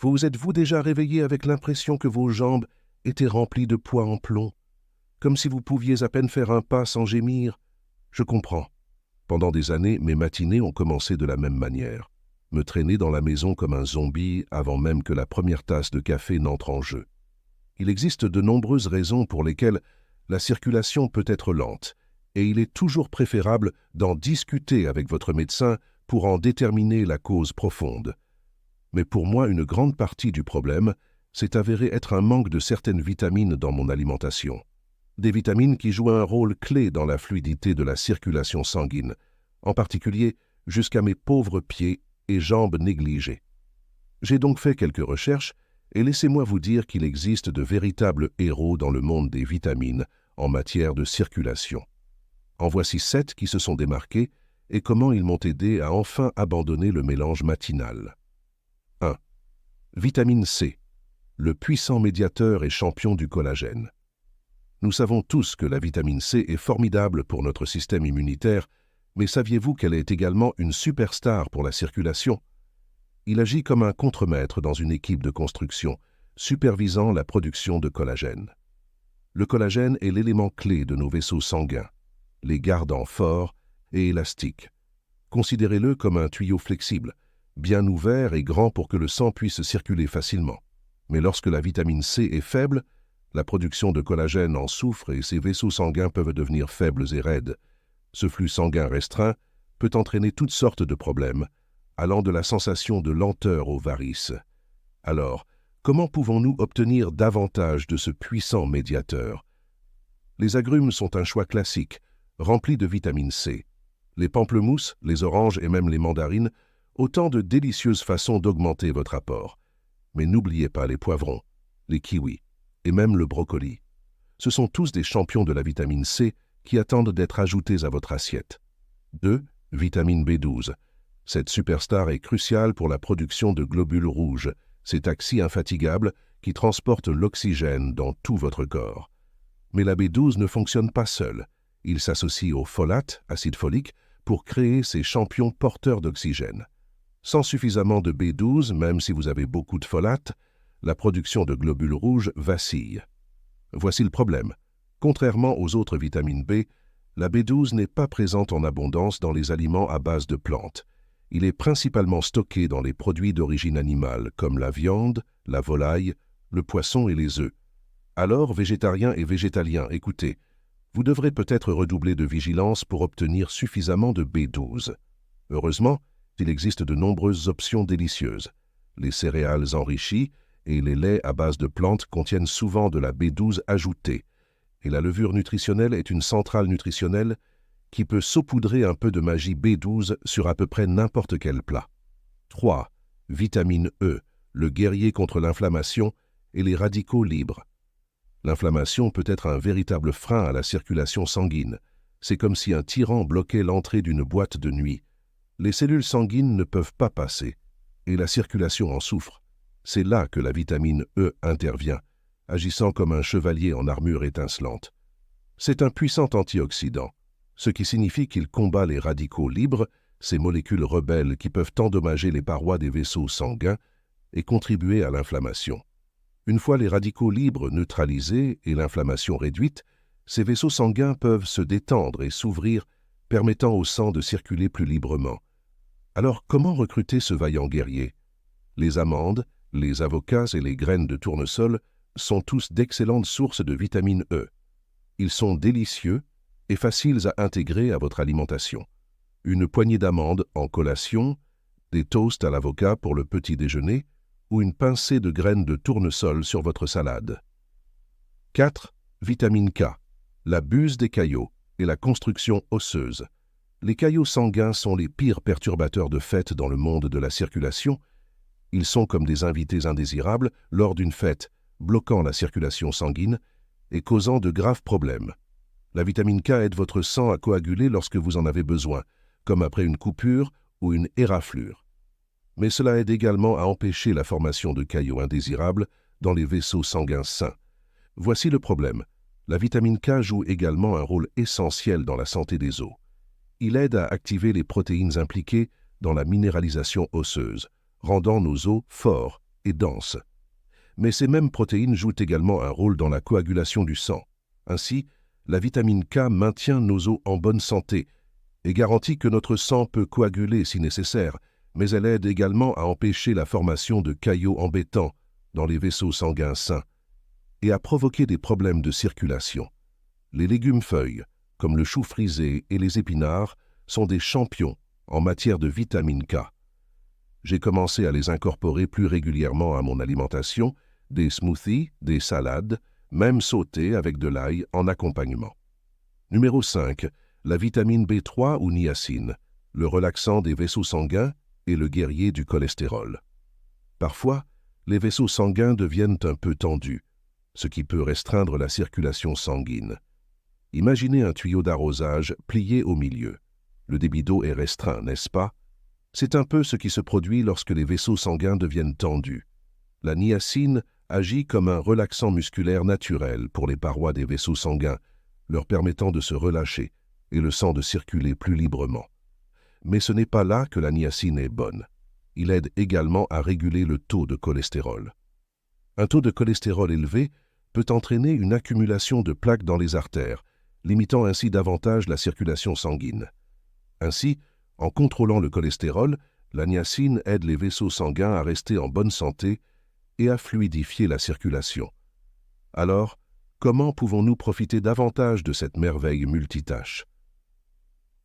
Vous êtes-vous déjà réveillé avec l'impression que vos jambes étaient remplies de poids en plomb, comme si vous pouviez à peine faire un pas sans gémir? Je comprends. Pendant des années, mes matinées ont commencé de la même manière. Me traîner dans la maison comme un zombie avant même que la première tasse de café n'entre en jeu. Il existe de nombreuses raisons pour lesquelles la circulation peut être lente, et il est toujours préférable d'en discuter avec votre médecin pour en déterminer la cause profonde. Mais pour moi, une grande partie du problème s'est avéré être un manque de certaines vitamines dans mon alimentation. Des vitamines qui jouent un rôle clé dans la fluidité de la circulation sanguine, en particulier jusqu'à mes pauvres pieds et jambes négligées. J'ai donc fait quelques recherches et laissez-moi vous dire qu'il existe de véritables héros dans le monde des vitamines en matière de circulation. En voici 7 qui se sont démarqués et comment ils m'ont aidé à enfin abandonner le mélange matinal. 1. Vitamine C, le puissant médiateur et champion du collagène. Nous savons tous que la vitamine C est formidable pour notre système immunitaire, mais saviez-vous qu'elle est également une superstar pour la circulation? Il agit comme un contremaître dans une équipe de construction, supervisant la production de collagène. Le collagène est l'élément clé de nos vaisseaux sanguins, les gardant forts et élastiques. Considérez-le comme un tuyau flexible, bien ouvert et grand pour que le sang puisse circuler facilement. Mais lorsque la vitamine C est faible, la production de collagène en souffre et ces vaisseaux sanguins peuvent devenir faibles et raides. Ce flux sanguin restreint peut entraîner toutes sortes de problèmes, allant de la sensation de lenteur aux varices. Alors, comment pouvons-nous obtenir davantage de ce puissant médiateur? Les agrumes sont un choix classique, rempli de vitamine C. Les pamplemousses, les oranges et même les mandarines, autant de délicieuses façons d'augmenter votre apport. Mais n'oubliez pas les poivrons, les kiwis et même le brocoli. Ce sont tous des champions de la vitamine C qui attendent d'être ajoutés à votre assiette. 2. Vitamine B12. Cette superstar est cruciale pour la production de globules rouges, cet axi infatigable qui transporte l'oxygène dans tout votre corps. Mais la B12 ne fonctionne pas seule. Il s'associe au folate, acide folique, pour créer ces champions porteurs d'oxygène. Sans suffisamment de B12, même si vous avez beaucoup de folate, la production de globules rouges vacille. Voici le problème. Contrairement aux autres vitamines B, la B12 n'est pas présente en abondance dans les aliments à base de plantes. Il est principalement stocké dans les produits d'origine animale, comme la viande, la volaille, le poisson et les œufs. Alors, végétariens et végétaliens, écoutez, vous devrez peut-être redoubler de vigilance pour obtenir suffisamment de B12. Heureusement, il existe de nombreuses options délicieuses. Les céréales enrichies et les laits à base de plantes contiennent souvent de la B12 ajoutée, et la levure nutritionnelle est une centrale nutritionnelle qui peut saupoudrer un peu de magie B12 sur à peu près n'importe quel plat. 3. Vitamine E, le guerrier contre l'inflammation et les radicaux libres. L'inflammation peut être un véritable frein à la circulation sanguine. C'est comme si un tyran bloquait l'entrée d'une boîte de nuit. Les cellules sanguines ne peuvent pas passer, et la circulation en souffre. C'est là que la vitamine E intervient, agissant comme un chevalier en armure étincelante. C'est un puissant antioxydant, ce qui signifie qu'il combat les radicaux libres, ces molécules rebelles qui peuvent endommager les parois des vaisseaux sanguins et contribuer à l'inflammation. Une fois les radicaux libres neutralisés et l'inflammation réduite, ces vaisseaux sanguins peuvent se détendre et s'ouvrir, permettant au sang de circuler plus librement. Alors, comment recruter ce vaillant guerrier? Les amandes, les avocats et les graines de tournesol sont tous d'excellentes sources de vitamine E. Ils sont délicieux et faciles à intégrer à votre alimentation. Une poignée d'amandes en collation, des toasts à l'avocat pour le petit déjeuner ou une pincée de graines de tournesol sur votre salade. 4. Vitamine K, la buse des caillots et la construction osseuse. Les caillots sanguins sont les pires perturbateurs de fait dans le monde de la circulation. Ils sont comme des invités indésirables lors d'une fête, bloquant la circulation sanguine et causant de graves problèmes. La vitamine K aide votre sang à coaguler lorsque vous en avez besoin, comme après une coupure ou une éraflure. Mais cela aide également à empêcher la formation de caillots indésirables dans les vaisseaux sanguins sains. Voici le problème. La vitamine K joue également un rôle essentiel dans la santé des os. Il aide à activer les protéines impliquées dans la minéralisation osseuse, rendant nos os forts et dense. Mais ces mêmes protéines jouent également un rôle dans la coagulation du sang. Ainsi, la vitamine K maintient nos os en bonne santé et garantit que notre sang peut coaguler si nécessaire, mais elle aide également à empêcher la formation de caillots embêtants dans les vaisseaux sanguins sains et à provoquer des problèmes de circulation. Les légumes-feuilles, comme le chou frisé et les épinards, sont des champions en matière de vitamine K. J'ai commencé à les incorporer plus régulièrement à mon alimentation, des smoothies, des salades, même sautées avec de l'ail en accompagnement. Numéro 5. La vitamine B3 ou niacine, le relaxant des vaisseaux sanguins et le guerrier du cholestérol. Parfois, les vaisseaux sanguins deviennent un peu tendus, ce qui peut restreindre la circulation sanguine. Imaginez un tuyau d'arrosage plié au milieu. Le débit d'eau est restreint, n'est-ce pas? C'est un peu ce qui se produit lorsque les vaisseaux sanguins deviennent tendus. La niacine agit comme un relaxant musculaire naturel pour les parois des vaisseaux sanguins, leur permettant de se relâcher et le sang de circuler plus librement. Mais ce n'est pas là que la niacine est bonne. Il aide également à réguler le taux de cholestérol. Un taux de cholestérol élevé peut entraîner une accumulation de plaques dans les artères, limitant ainsi davantage la circulation sanguine. Ainsi, en contrôlant le cholestérol, la niacine aide les vaisseaux sanguins à rester en bonne santé et à fluidifier la circulation. Alors, comment pouvons-nous profiter davantage de cette merveille multitâche?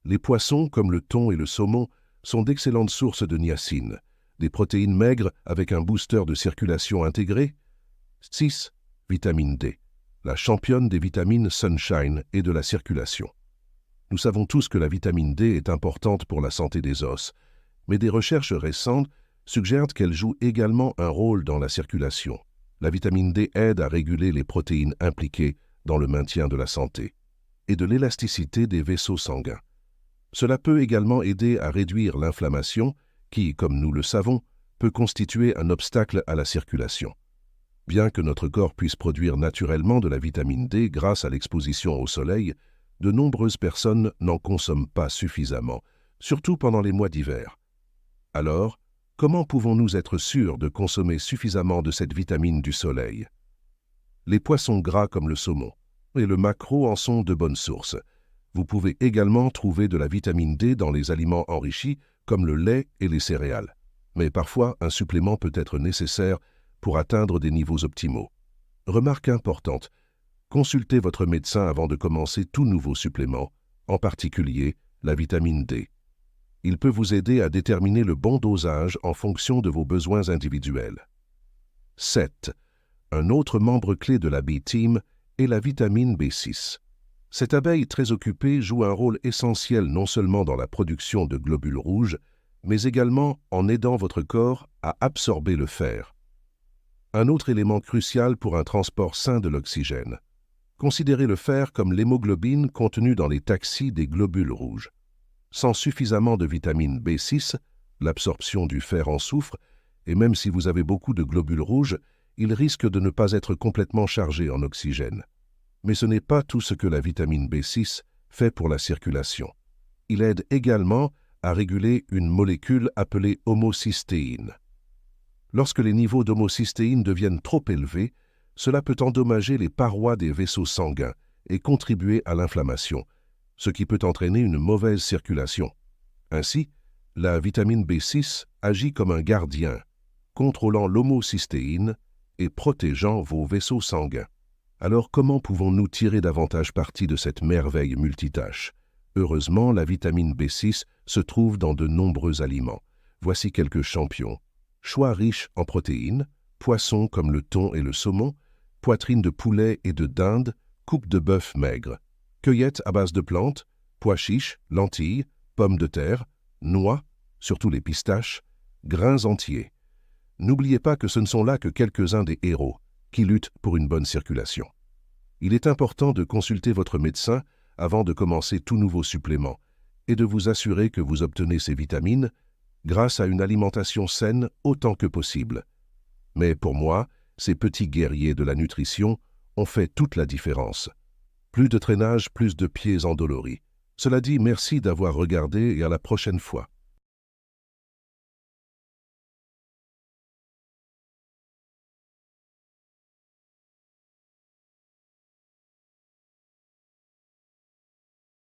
Les poissons, comme le thon et le saumon, sont d'excellentes sources de niacine, des protéines maigres avec un booster de circulation intégré. 6. Vitamine D, la championne des vitamines Sunshine et de la circulation. Nous savons tous que la vitamine D est importante pour la santé des os, mais des recherches récentes suggèrent qu'elle joue également un rôle dans la circulation. La vitamine D aide à réguler les protéines impliquées dans le maintien de la santé et de l'élasticité des vaisseaux sanguins. Cela peut également aider à réduire l'inflammation qui, comme nous le savons, peut constituer un obstacle à la circulation. Bien que notre corps puisse produire naturellement de la vitamine D grâce à l'exposition au soleil, de nombreuses personnes n'en consomment pas suffisamment, surtout pendant les mois d'hiver. Alors, comment pouvons-nous être sûrs de consommer suffisamment de cette vitamine du soleil? Les poissons gras comme le saumon et le maquereau en sont de bonnes sources. Vous pouvez également trouver de la vitamine D dans les aliments enrichis comme le lait et les céréales. Mais parfois, un supplément peut être nécessaire pour atteindre des niveaux optimaux. Remarque importante, consultez votre médecin avant de commencer tout nouveau supplément, en particulier la vitamine D. Il peut vous aider à déterminer le bon dosage en fonction de vos besoins individuels. 7. Un autre membre clé de la B-Team est la vitamine B6. Cette abeille très occupée joue un rôle essentiel non seulement dans la production de globules rouges, mais également en aidant votre corps à absorber le fer. Un autre élément crucial pour un transport sain de l'oxygène. Considérez le fer comme l'hémoglobine contenue dans les taxis des globules rouges. Sans suffisamment de vitamine B6, l'absorption du fer en souffre, et même si vous avez beaucoup de globules rouges, il risque de ne pas être complètement chargé en oxygène. Mais ce n'est pas tout ce que la vitamine B6 fait pour la circulation. Il aide également à réguler une molécule appelée homocystéine. Lorsque les niveaux d'homocystéine deviennent trop élevés, cela peut endommager les parois des vaisseaux sanguins et contribuer à l'inflammation, ce qui peut entraîner une mauvaise circulation. Ainsi, la vitamine B6 agit comme un gardien, contrôlant l'homocystéine et protégeant vos vaisseaux sanguins. Alors comment pouvons-nous tirer davantage parti de cette merveille multitâche? Heureusement, la vitamine B6 se trouve dans de nombreux aliments. Voici quelques champions. Choix riches en protéines, poissons comme le thon et le saumon, poitrine de poulet et de dinde, coupe de bœuf maigre, cueillettes à base de plantes, pois chiches, lentilles, pommes de terre, noix, surtout les pistaches, grains entiers. N'oubliez pas que ce ne sont là que quelques-uns des héros qui luttent pour une bonne circulation. Il est important de consulter votre médecin avant de commencer tout nouveau supplément et de vous assurer que vous obtenez ces vitamines grâce à une alimentation saine autant que possible. Mais pour moi, ces petits guerriers de la nutrition ont fait toute la différence. Plus de traînage, plus de pieds endoloris. Cela dit, merci d'avoir regardé et à la prochaine fois.